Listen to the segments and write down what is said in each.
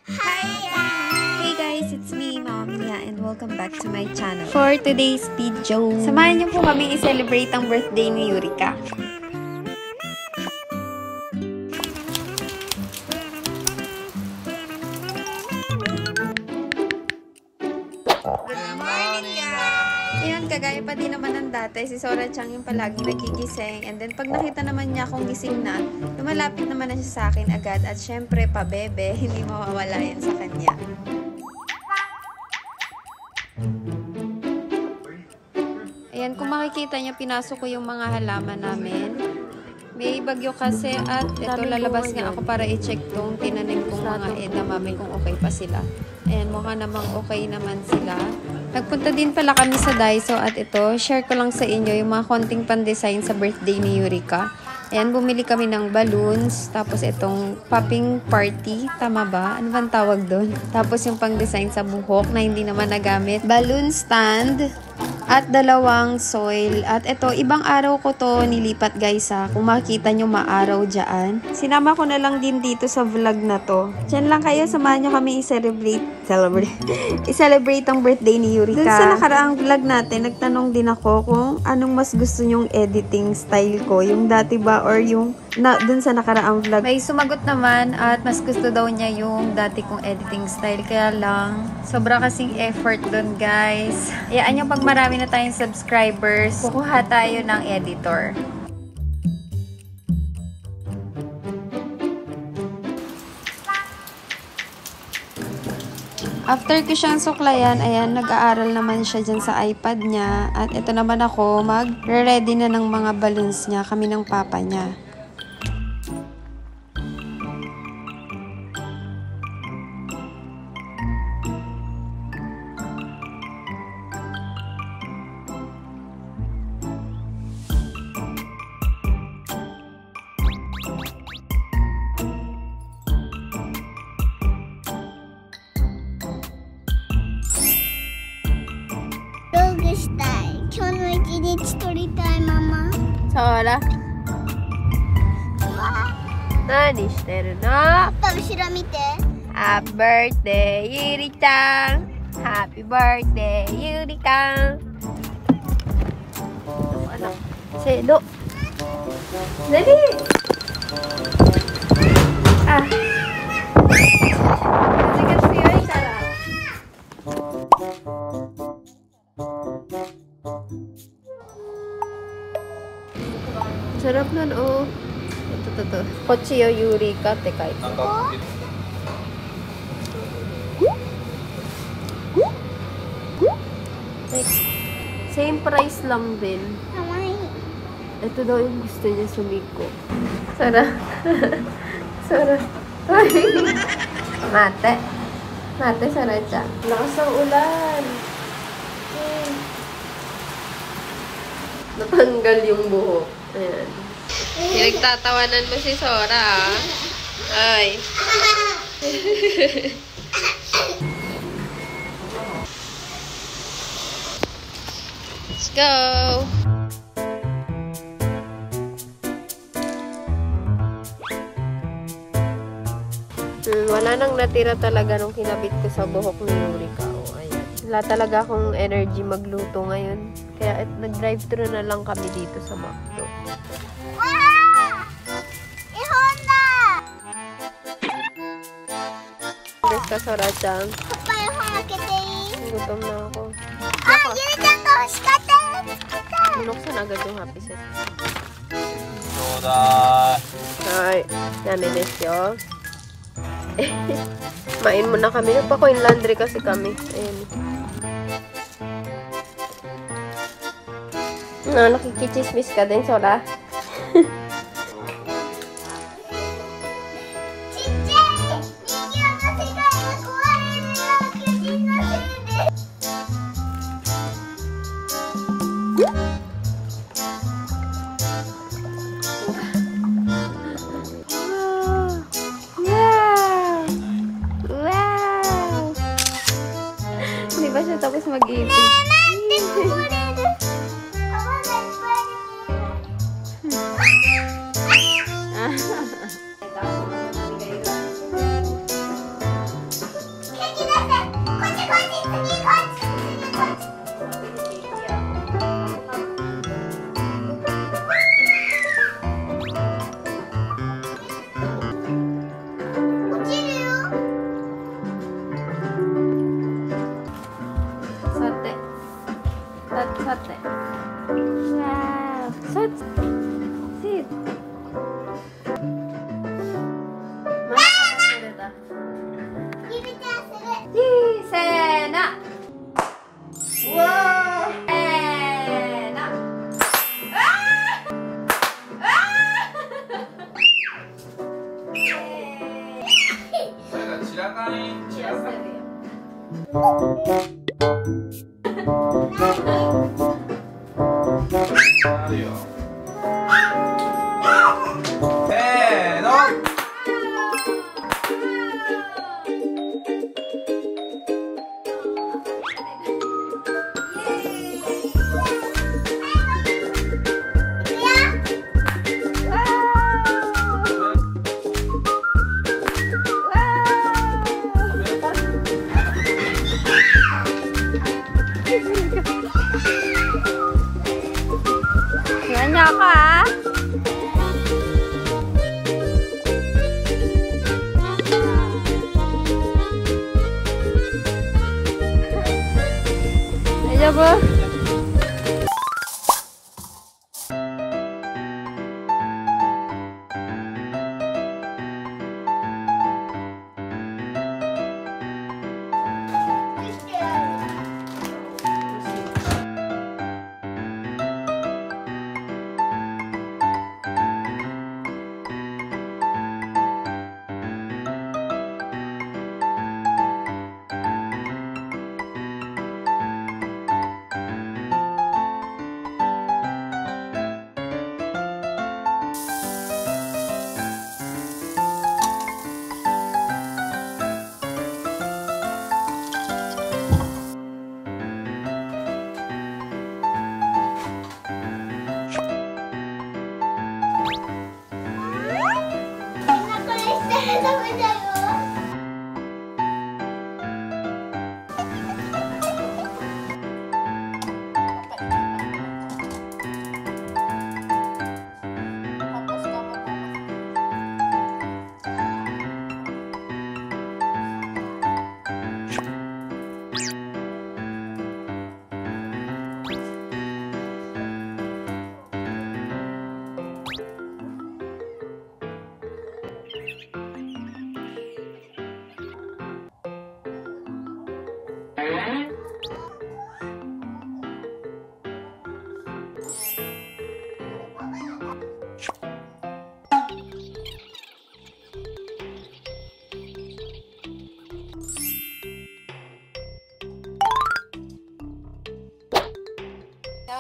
Hey guys, it's me, Mama Mia, and welcome back to my channel. For today's video, samahan niyo po kami i-celebrate ang birthday ni Yurika. Ayun, kagaya pa din naman ng dati, si Sora Chang yung palagi nagigising. And then, pag nakita naman niya akong gising na, lumalapit naman na siya sa akin agad. At syempre, pabebe, hindi mawawala yan sa kanya. Ayan, kung makikita niya, pinasok ko yung mga halaman namin. May bagyo kasi at ito lalabas nga ako para i-check tong tinanim kong mga edamame kung okay pa sila. Ayan, mukha namang okay naman sila. Nagpunta din pala kami sa Daiso at ito, share ko lang sa inyo yung mga konting pan-design sa birthday ni Yurika. Ayan, bumili kami ng balloons, tapos itong popping party, tama ba? Ano bang tawag doon? Tapos yung pang-design sa buhok na hindi naman nagamit. Balloon stand, at dalawang soil. At ito, ibang araw ko to nilipat guys ha. Kung makikita nyo maaraw dyan. Sinama ko na lang din dito sa vlog na to. Diyan lang kayo, samahan nyo kami i-celebrate ang birthday ni Yurika. Dun sa nakaraang vlog natin, nagtanong din ako kung anong mas gusto nyong editing style ko. Yung dati ba or yung dun sa nakaraang vlog. May sumagot naman at mas gusto daw niya yung dati kong editing style. Kaya lang, sobra kasing effort dun guys. Hayaan nyo pag marami na tayong subscribers, kukuha tayo ng editor. After ko siyang suklayan, ayan, nag-aaral naman siya dyan sa iPad niya. At ito naman ako, mag-ready na ng mga balloons niya, kami ng papa niya. Sora? Nani shiteru no?後ろ見て。 Happy birthday, Yuri-chan! Happy birthday, Yuri-chan! Ano? Sedo! Dali! Ah! Kasi yun, sarap! Sarap nun, oh. Ito. Kochiyo Yurikaって書いてある。Same price lang din. Ito daw yung gusto niya sa Miko. Sara. Sara. Mate. Mate, Sara-chan. Lakas ng ulan. Natanggal yung buhok. Ayan. Pinagtatawanan mo si Sora, ah. Ay. Let's go! Wala nang natira talaga nung kinabit ko sa buhok ni Yurika. Oh, ayan. Wala talaga akong energy magluto ngayon. Kaya nag-drive-thru na lang kami dito sa McDo. Ka Sora-chan. Gutom na ako. Binuksan agad yung happy set. Ay, nani desu. Main muna kami. Nagpa-coin laundry kasi kami. Ayan. Nakikichismis ka din, Sora? Hindi ba siya tapos mag-ibig? Nanya ka, ah. Ayo, Bu.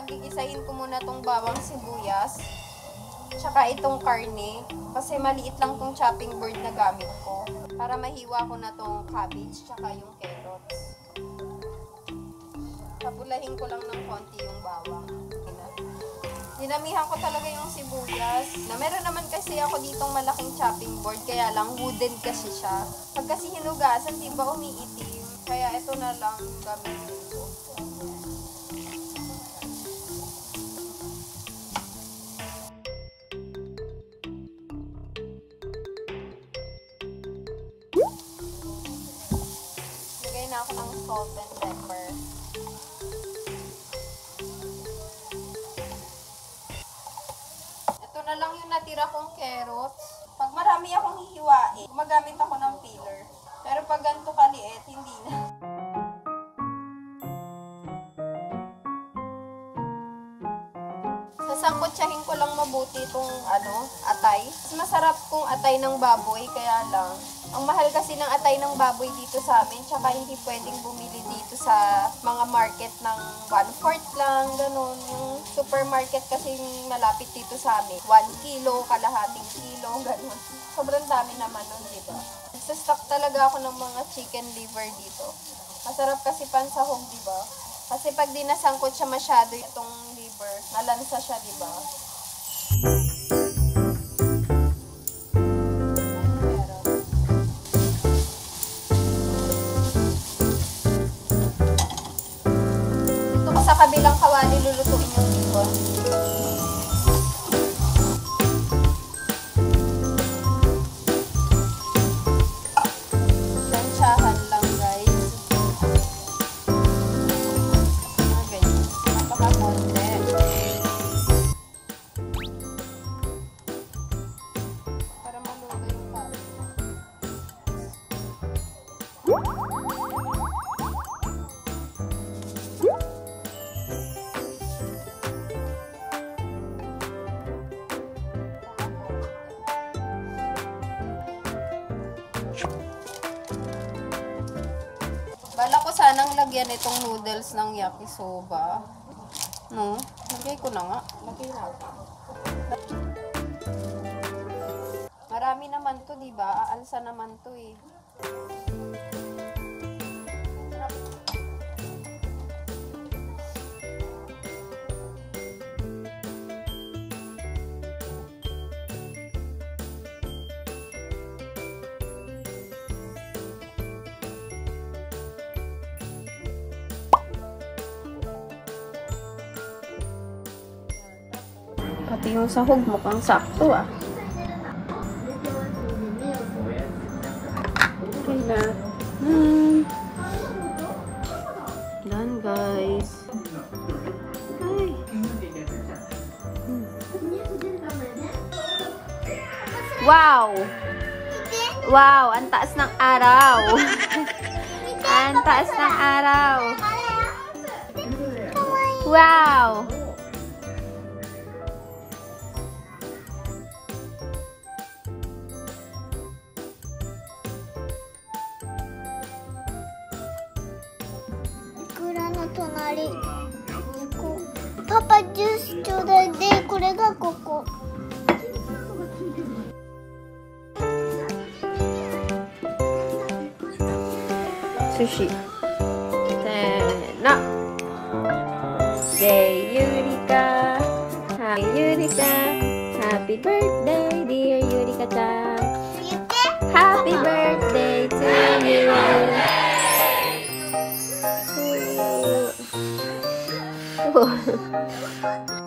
Gigisahin ko muna tong bawang sibuyas, tsaka itong karne, kasi maliit lang tong chopping board na gamit ko, para mahiwa ko na tong cabbage, tsaka yung carrots. Papulahin ko lang ng konti yung bawang. Dinamihan ko talaga yung sibuyas. Meron naman kasi ako ditong malaking chopping board, kaya lang wooden kasi siya. Pag kasi hinugasan, di ba umiitim? Kaya ito na lang gamitin ko. Lagay na ako ng salt and pepper. Ito na lang yung natira kong carrots. Pag marami akong hihiwain, gumagamit ako ng peeler. Pero pag ganito kaliit, hindi na. Sasangkotsahin ko lang mabuti itong atay. Masarap kung atay ng baboy, kaya lang. Ang mahal kasi ng atay ng baboy dito sa amin, tsaka hindi pwedeng bumili dito sa mga market ng 1/4 lang, ganun. Yung supermarket kasi malapit dito sa amin, 1 kilo, kalahating kilo, ganun. Sobrang dami naman nun, diba? Nagsastock talaga ako ng mga chicken liver dito. Masarap kasi pansahog, diba? Kasi pag dinasangkot siya masyado itong liver, nalansa siya, diba? Sa kabilang kawali lulutuin yung bihon. Tansyahan lang, guys. Ganyan. Napakakonti. Para maluto yung pari. sanang lagyan itong noodles ng yakisoba. No? Lagay ko na nga. Lagay na. Marami naman to, di ba? Aalsa naman to eh. Pati yung sahog mukhang sakto ah. Okay na. Done guys. Ay. Wow! Wow! Ang taas ng araw! Ang taas ng araw! Wow!隣こうパパジュースちょうだいでこれがここSushi. Sena. Day Yurika. Hi Yurika. Happy birthday, dear Yurika-chan. Happy birthday to you. Oh.